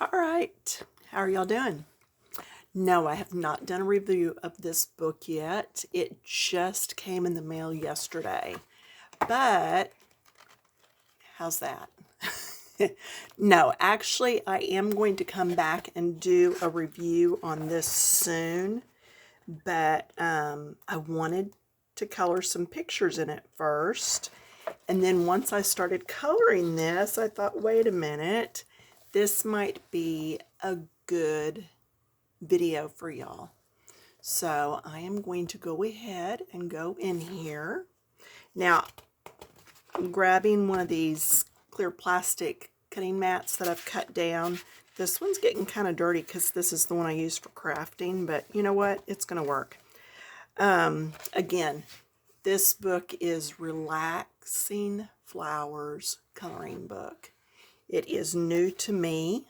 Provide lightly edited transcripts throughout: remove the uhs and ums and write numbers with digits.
All right, how are y'all doing? No, I have not done a review of this book yet. It just came in the mail yesterday. But how's that? No, actually, I am going to come back and do a review on this soon. But I wanted to color some pictures in it first. And then once I started coloring this, I thought, wait a minute, this might be a good video for y'all. So I am going to go ahead and go in here. Now, I'm grabbing one of these clear plastic cutting mats that I've cut down. This one's getting kind of dirty because this is the one I use for crafting, but you know what? It's going to work. Again, this book is Relaxing Flowers coloring book. It is new to me.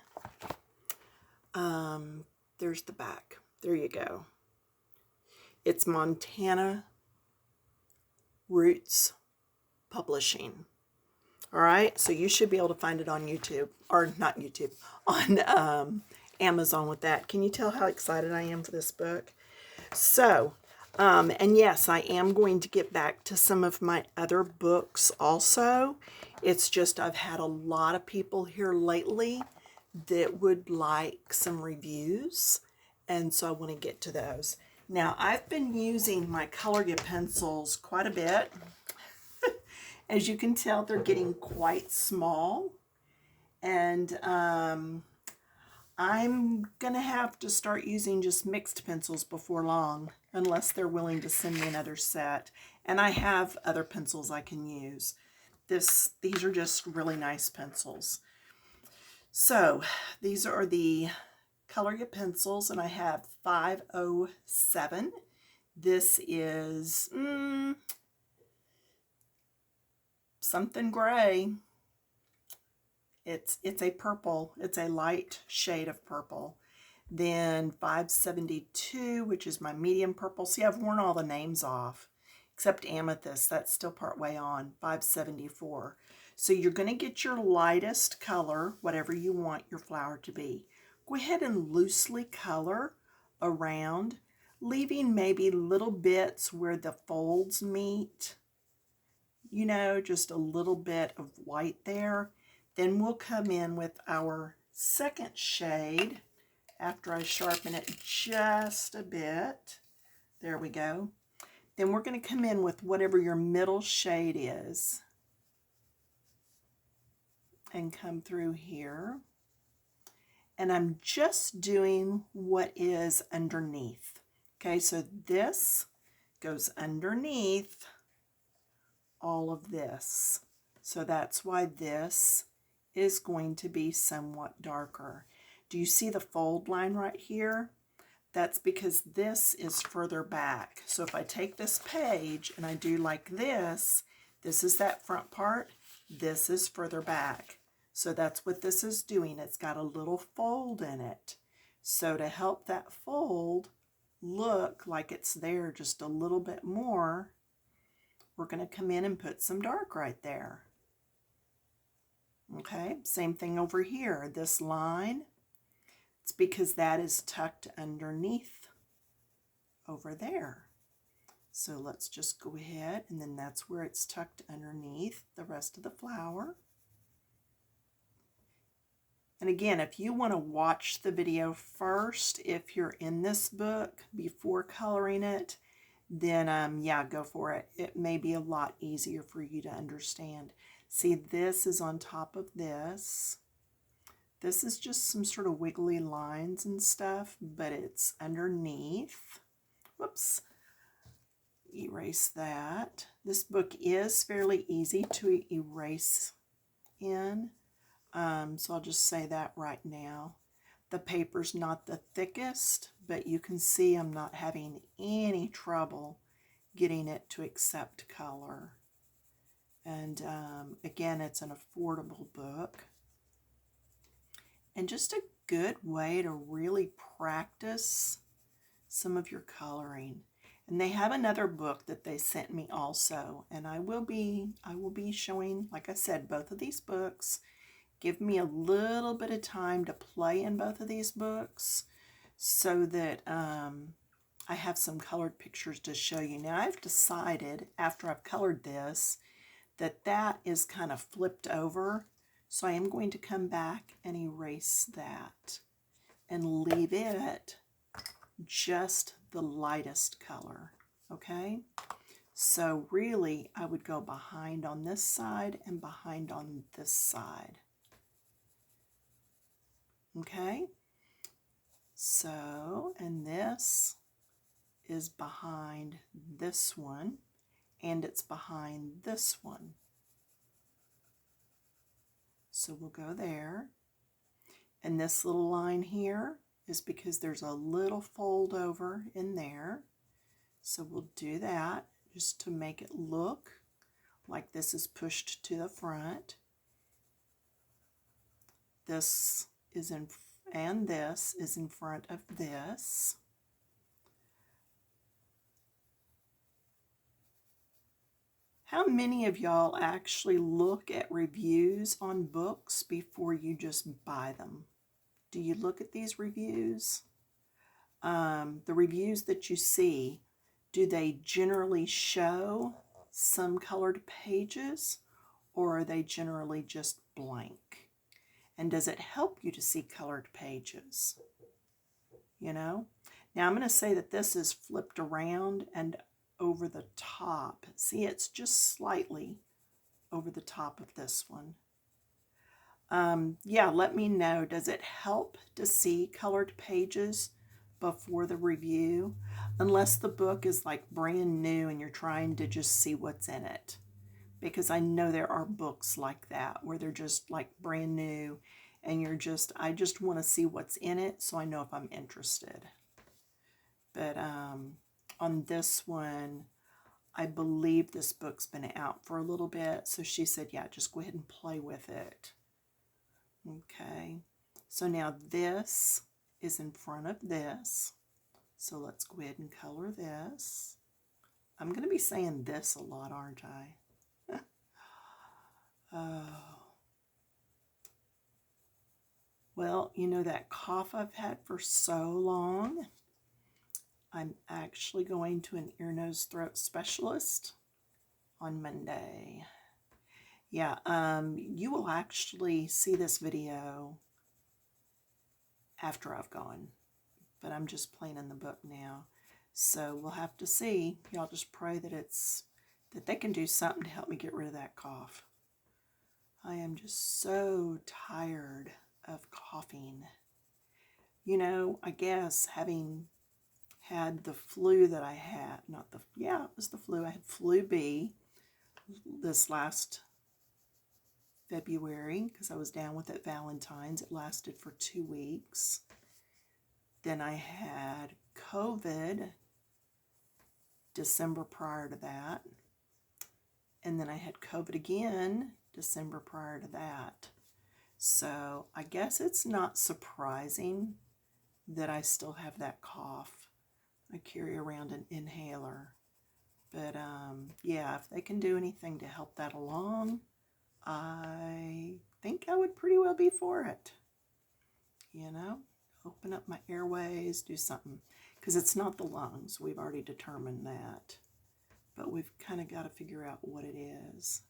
There's the back. There you go. It's Montana Roots Publishing. All right, so you should be able to find it on YouTube, or not YouTube, on Amazon with that. Can you tell how excited I am for this book? So, and yes, I am going to get back to some of my other books also. It's just I've had a lot of people here lately that would like some reviews, and so I want to get to those. Now, I've been using my Color Get pencils quite a bit. As you can tell, they're getting quite small, and I'm going to have to start using just mixed pencils before long, unless they're willing to send me another set. And I have other pencils I can use. These are just really nice pencils. So, these are the Color Get pencils, and I have 507. This is something gray. It's a purple. It's a light shade of purple. Then 572, which is my medium purple. See, I've worn all the names off, except amethyst. That's still part way on. 574. So you're going to get your lightest color, whatever you want your flower to be. Go ahead and loosely color around, leaving maybe little bits where the folds meet. You know, just a little bit of white there. Then we'll come in with our second shade after I sharpen it just a bit. There we go. Then we're going to come in with whatever your middle shade is and come through here. And I'm just doing what is underneath. Okay, so this goes underneath all of this. So that's why this is going to be somewhat darker. Do you see the fold line right here? That's because this is further back. So if I take this page and I do like this is that front part, this is further back. So that's what this is doing. It's got a little fold in it. So to help that fold look like it's there just a little bit more, we're going to come in and put some dark right there. Okay, same thing over here. This line, it's because that is tucked underneath over there. So let's just go ahead, and then that's where it's tucked underneath the rest of the flower. And again, if you want to watch the video first, if you're in this book before coloring it, then yeah, go for it. It may be a lot easier for you to understand. See, this is on top of this. This is just some sort of wiggly lines and stuff, but it's underneath. Whoops. Erase that. This book is fairly easy to erase in. So I'll just say that right now. The paper's not the thickest, but you can see I'm not having any trouble getting it to accept color. And again, it's an affordable book. And just a good way to really practice some of your coloring. And they have another book that they sent me also. And I will be showing, like I said, both of these books give me a little bit of time to play in both of these books so that I have some colored pictures to show you. Now I've decided after I've colored this that that is kind of flipped over. So I am going to come back and erase that and leave it just the lightest color, okay? So really, I would go behind on this side and behind on this side, okay? So, and this is behind this one, and it's behind this one. So we'll go there. And this little line here is because there's a little fold over in there. So we'll do that just to make it look like this is pushed to the front. This is in, and this is in front of this. How many of y'all actually look at reviews on books before you just buy them? Do you look at these reviews? The reviews that you see, do they generally show some colored pages, or are they generally just blank? And does it help you to see colored pages? You know? Now I'm going to say that this is flipped around and over the top. See, it's just slightly over the top of this one. Yeah, let me know. Does it help to see colored pages before the review? Unless the book is like brand new and you're trying to just see what's in it. Because I know there are books like that where they're just like brand new and I just want to see what's in it so I know if I'm interested. But on this one, I believe this book's been out for a little bit. So she said, yeah, just go ahead and play with it. Okay, so now this is in front of this. So let's go ahead and color this. I'm going to be saying this a lot, aren't I? Oh. Well, you know that cough I've had for so long? I'm actually going to an ear, nose, throat specialist on Monday. Yeah, you will actually see this video after I've gone, but I'm just playing in the book now. So we'll have to see. Y'all just pray that they can do something to help me get rid of that cough. I am just so tired of coughing. You know, I guess having had the flu that I had, it was the flu. I had flu B this last February because I was down with it Valentine's. It lasted for 2 weeks. Then I had COVID December prior to that. And then I had COVID again December prior to that. So I guess it's not surprising that I still have that cough. I carry around an inhaler. But yeah, if they can do anything to help that along, I think I would pretty well be for it. You know, open up my airways, do something. Because it's not the lungs. We've already determined that. But we've kind of got to figure out what it is.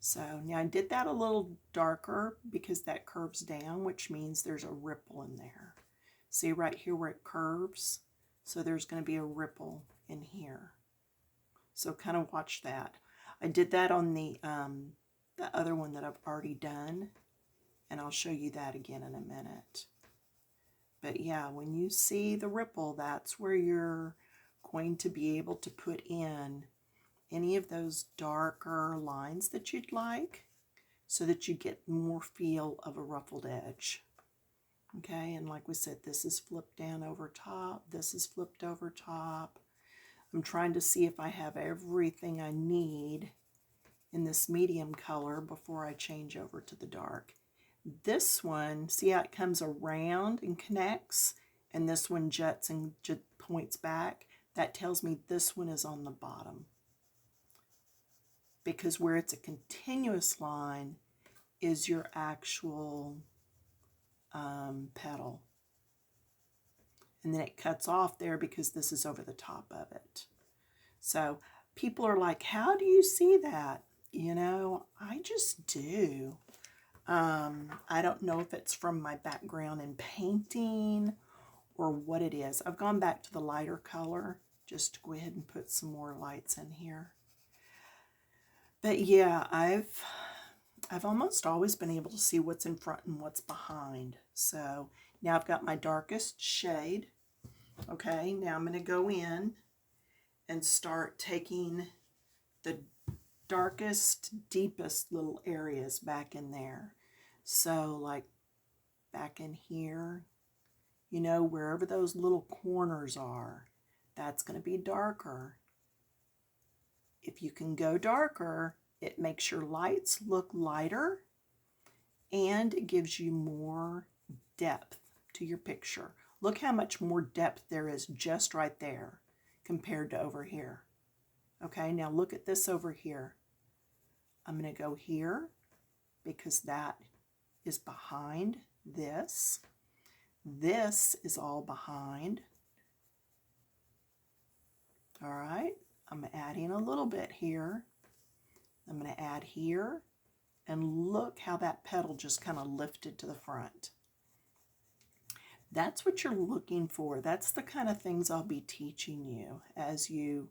So now I did that a little darker because that curves down, which means there's a ripple in there. See right here where it curves? So there's going to be a ripple in here. So kind of watch that. I did that on the other one that I've already done, and I'll show you that again in a minute. But yeah, when you see the ripple, that's where you're going to be able to put in any of those darker lines that you'd like so that you get more feel of a ruffled edge. Okay, and like we said, this is flipped down over top. This is flipped over top. I'm trying to see if I have everything I need in this medium color before I change over to the dark. This one, see how it comes around and connects, and this one juts and points back? That tells me this one is on the bottom. Because where it's a continuous line, is your actual petal. And then it cuts off there because this is over the top of it. So people are like, how do you see that? You know, I just do. I don't know if it's from my background in painting or what it is. I've gone back to the lighter color just to go ahead and put some more lights in here. But yeah, I've almost always been able to see what's in front and what's behind. So now I've got my darkest shade. Okay, now I'm going to go in and start taking the darkest, deepest little areas back in there. So like back in here, you know, wherever those little corners are, that's going to be darker. If you can go darker, it makes your lights look lighter and it gives you more depth to your picture. Look how much more depth there is just right there compared to over here. Okay, now look at this over here. I'm going to go here because that is behind this. This is all behind. All right, I'm adding a little bit here. I'm going to add here. And look how that petal just kind of lifted to the front. That's what you're looking for. That's the kind of things I'll be teaching you as you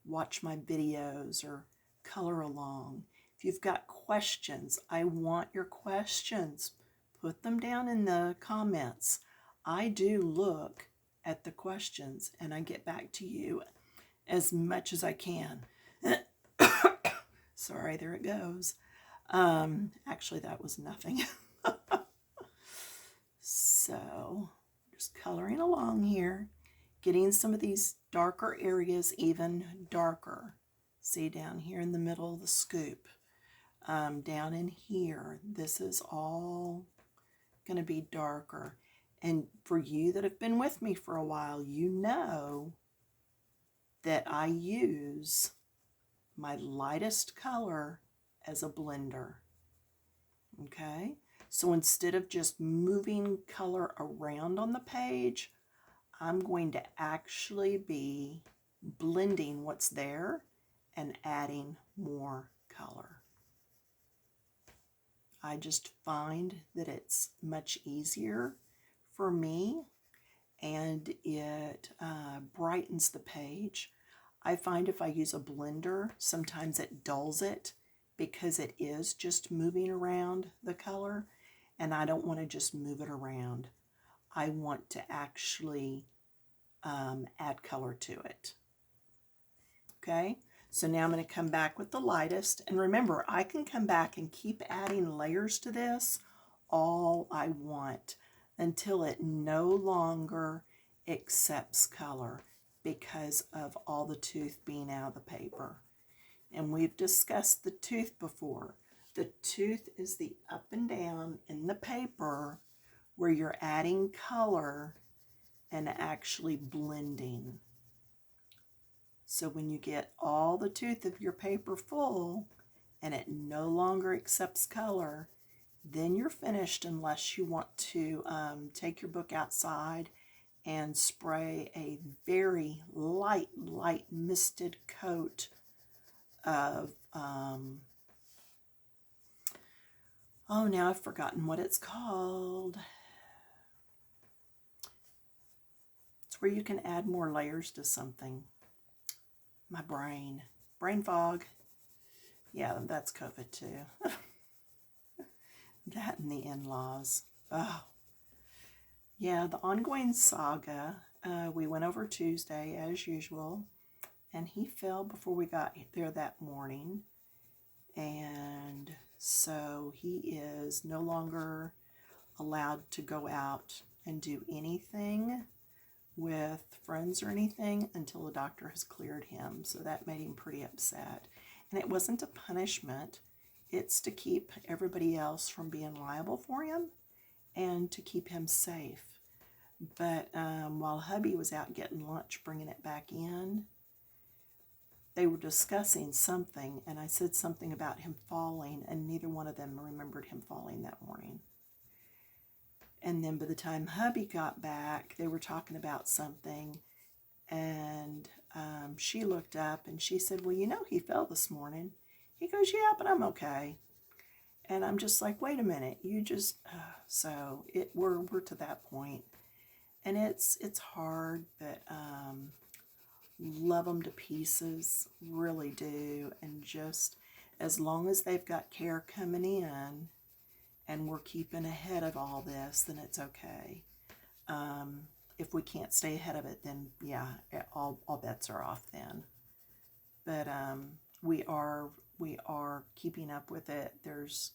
watch my videos or color along. If you've got questions, I want your questions. Put them down in the comments. I do look at the questions and I get back to you as much as I can. Sorry, there it goes. Actually, that was nothing. So, just coloring along here, getting some of these darker areas even darker. See down here in the middle of the scoop. Down in here, this is all going to be darker. And for you that have been with me for a while, you know that I use my lightest color as a blender. Okay, so instead of just moving color around on the page, I'm going to actually be blending what's there and adding more color. I just find that it's much easier for me and it brightens the page. I find if I use a blender, sometimes it dulls it because it is just moving around the color and I don't want to just move it around. I want to actually add color to it. Okay, so now I'm going to come back with the lightest. And remember, I can come back and keep adding layers to this all I want until it no longer accepts color because of all the tooth being out of the paper. And we've discussed the tooth before. The tooth is the up and down in the paper where you're adding color and actually blending. So when you get all the tooth of your paper full and it no longer accepts color, then you're finished unless you want to take your book outside and spray a very light misted coat of, oh, now I've forgotten what it's called. It's where you can add more layers to something. My brain fog. Yeah, that's COVID too. That and the in-laws. Oh, yeah, the ongoing saga. We went over Tuesday as usual, and he fell before we got there that morning, and so he is no longer allowed to go out and do anything with friends or anything until the doctor has cleared him. So that made him pretty upset. And it wasn't a punishment. It's to keep everybody else from being liable for him and to keep him safe. But while hubby was out getting lunch, bringing it back in, they were discussing something, and I said something about him falling, and neither one of them remembered him falling that morning. And then by the time hubby got back, they were talking about something, and she looked up and she said, well, you know, he fell this morning. He goes, yeah, but I'm okay. And I'm just like, wait a minute, you just, so we're to that point. And it's hard, but love them to pieces, really do. And just as long as they've got care coming in and we're keeping ahead of all this, then it's okay. If we can't stay ahead of it, then yeah, all bets are off then. But we are keeping up with it. There's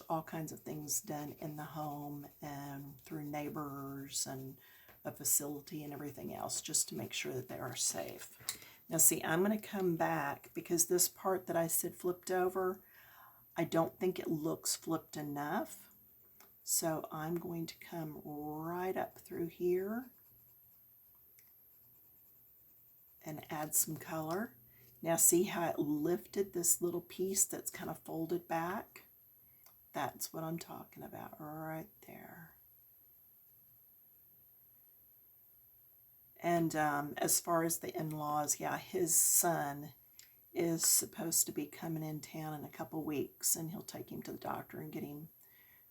all kinds of things done in the home and through neighbors and a facility and everything else, just to make sure that they are safe. Now see, I'm going to come back because this part that I said flipped over, I don't think it looks flipped enough. So I'm going to come right up through here and add some color. Now see how it lifted this little piece that's kind of folded back? That's what I'm talking about right there. And as far as the in-laws, yeah, his son is supposed to be coming in town in a couple weeks, and he'll take him to the doctor and get him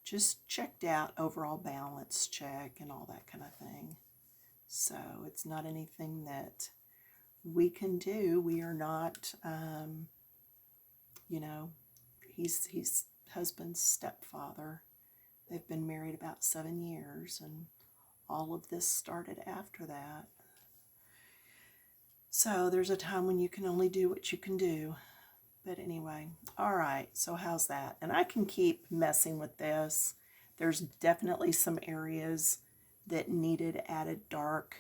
just checked out, overall balance check and all that kind of thing. So it's not anything that we can do. We are not, you know, he's husband's stepfather. They've been married about 7 years, and all of this started after that. So there's a time when you can only do what you can do. But anyway, all right, so how's that? And I can keep messing with this. There's definitely some areas that needed added dark.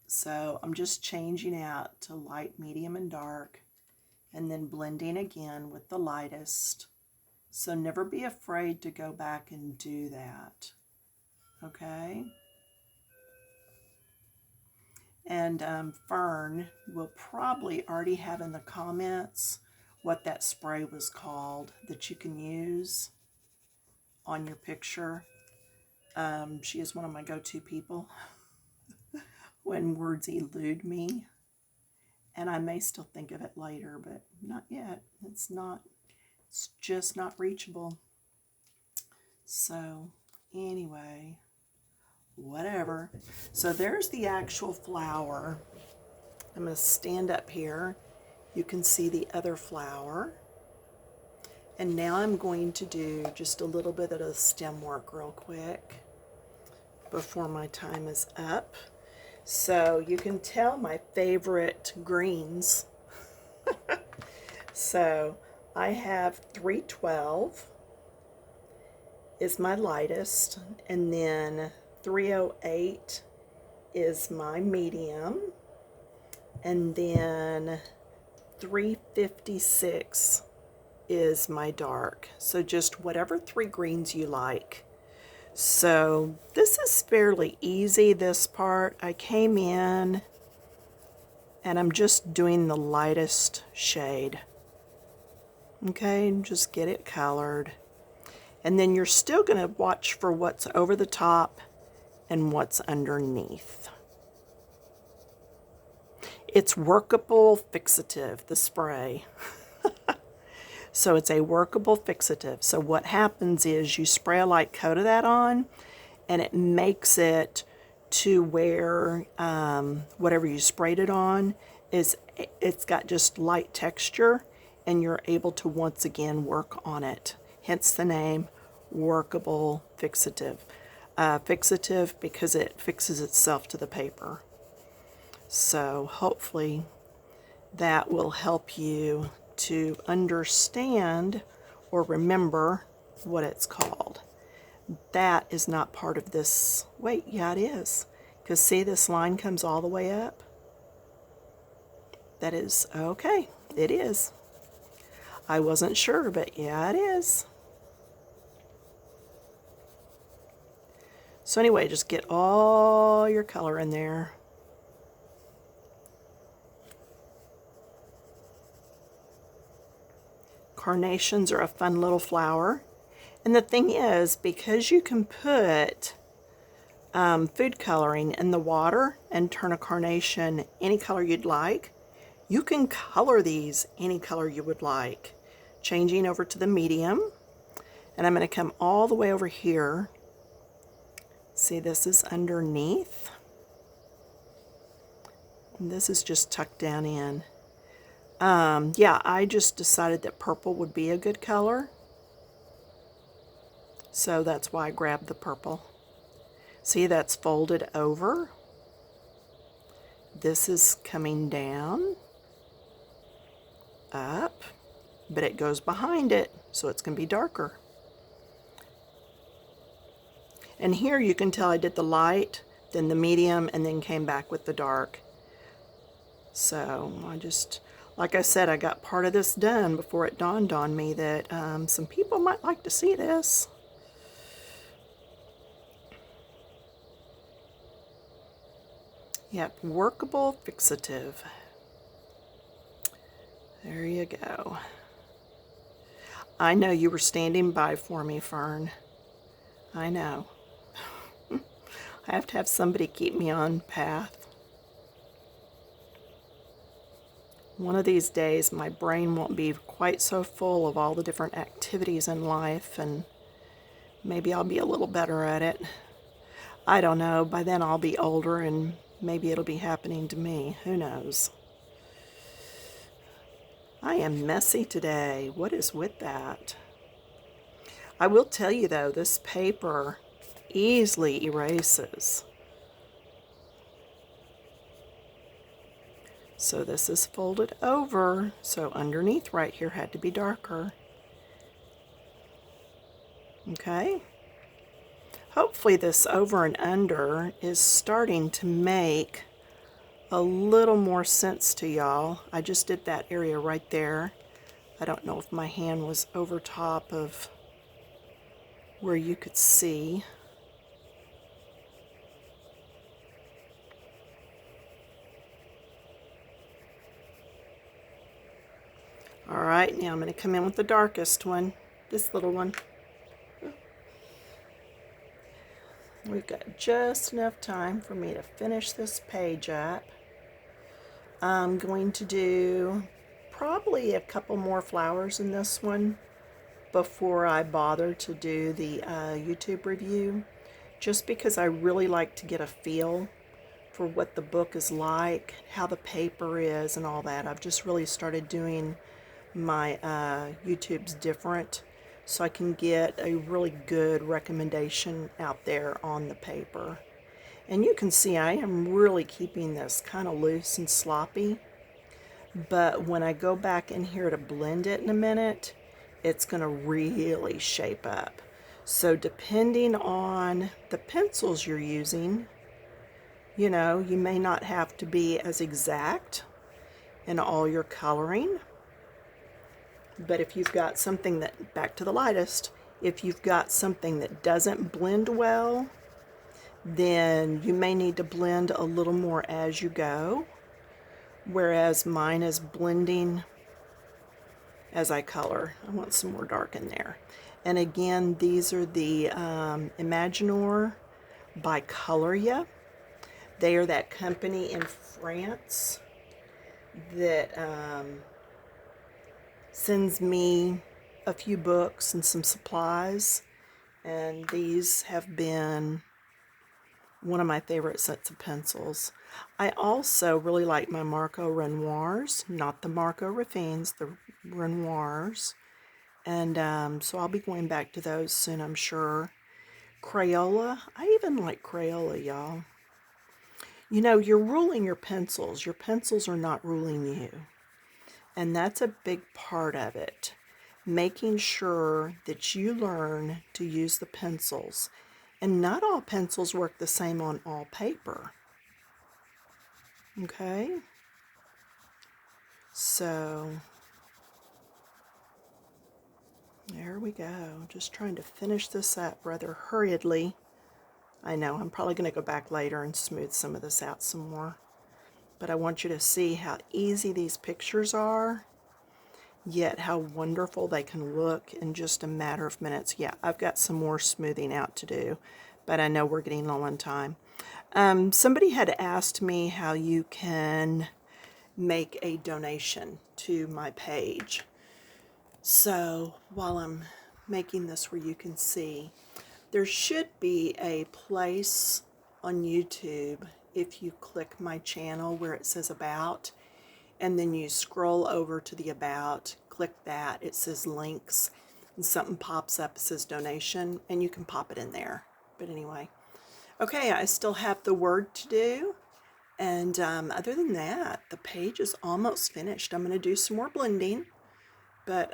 So I'm just changing out to light, medium, and dark, and then blending again with the lightest. So never be afraid to go back and do that, okay? And Fern will probably already have in the comments what that spray was called that you can use on your picture. She is one of my go-to people when words elude me. And I may still think of it later, but not yet. It's just not reachable. So anyway, whatever. So there's the actual flower. I'm going to stand up here. You can see the other flower. And now I'm going to do just a little bit of the stem work real quick before my time is up. So you can tell my favorite greens. So I have 312 is my lightest, and then 308 is my medium, and then 356 is my dark. So just whatever 3 greens you like. So this is fairly easy, this part. I came in and I'm just doing the lightest shade. Okay, just get it colored. And then you're still going to watch for what's over the top and what's underneath. It's workable fixative, the spray. So it's a workable fixative. So what happens is you spray a light coat of that on, and it makes it to where whatever you sprayed it on it's got just light texture, and you're able to once again work on it. Hence the name workable fixative. Fixative because it fixes itself to the paper. So hopefully that will help you to understand or remember what it's called. That is not part of this. Wait, yeah, it is. Because see, this line comes all the way up. That is, okay, it is. I wasn't sure, but yeah, it is. So anyway, just get all your color in there. Carnations are a fun little flower. And the thing is, because you can put food coloring in the water and turn a carnation any color you'd like, you can color these any color you would like. Changing over to the medium, and I'm going to come all the way over here. See, this is underneath, and this is just tucked down in. Yeah, I just decided that purple would be a good color, so that's why I grabbed the purple. See, that's folded over. This is coming down, up, but it goes behind it, so it's going to be darker. And here you can tell I did the light, then the medium, and then came back with the dark. So I just, like I said, I got part of this done before it dawned on me that some people might like to see this. Yep, workable fixative. There you go. I know you were standing by for me, Fern. I know. I have to have somebody keep me on path. One of these days, my brain won't be quite so full of all the different activities in life, and maybe I'll be a little better at it. I don't know. By then, I'll be older, and maybe it'll be happening to me. Who knows? I am messy today. What is with that? I will tell you, though, this paper easily erases. So this is folded over, so underneath right here had to be darker. Okay? Hopefully this over and under is starting to make a little more sense to y'all. I just did that area right there. I don't know if my hand was over top of where you could see. All right, now I'm going to come in with the darkest one, this little one. We've got just enough time for me to finish this page up. I'm going to do probably a couple more flowers in this one before I bother to do the YouTube review, just because I really like to get a feel for what the book is like, how the paper is, and all that. I've just really started doing my YouTubes different, so I can get a really good recommendation out there on the paper. And you can see I am really keeping this kind of loose and sloppy, but when I go back in here to blend it in a minute, it's going to really shape up. So depending on the pencils you're using, you know, you may not have to be as exact in all your coloring. But if you've got something that, back to the lightest, if you've got something that doesn't blend well, then you may need to blend a little more as you go, whereas mine is blending as I color. I want some more dark in there. And again, these are the Imaginor by Coloria. They are that company in France that sends me a few books and some supplies, and these have been one of my favorite sets of pencils. I also really like my Marco Renoirs, not the Marco Raffines, the Renoirs, and so I'll be going back to those soon, I'm sure. Crayola, I even like Crayola, y'all. You know, you're ruling your pencils. Your pencils are not ruling you. And that's a big part of it. Making sure that you learn to use the pencils. And not all pencils work the same on all paper. Okay? So, there we go. Just trying to finish this up rather hurriedly. I know, I'm probably going to go back later and smooth some of this out some more. But I want you to see how easy these pictures are, yet how wonderful they can look in just a matter of minutes. Yeah, I've got some more smoothing out to do, but I know we're getting low on time. Somebody had asked me how you can make a donation to my page. So while I'm making this where you can see, there should be a place on YouTube if you click my channel where it says about, and then you scroll over to the about, click that, it says links, and something pops up, it says donation, and you can pop it in there. But anyway, okay, I still have the word to do. And other than that, the page is almost finished. I'm going to do some more blending, but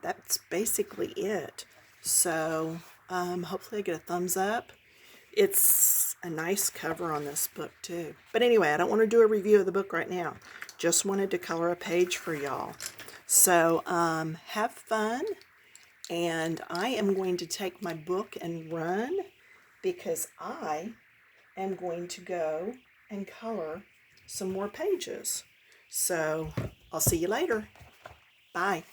that's basically it. So hopefully I get a thumbs up. It's a nice cover on this book too. But anyway, I don't want to do a review of the book right now. Just wanted to color a page for y'all. So have fun. And I am going to take my book and run because I am going to go and color some more pages. So I'll see you later. Bye.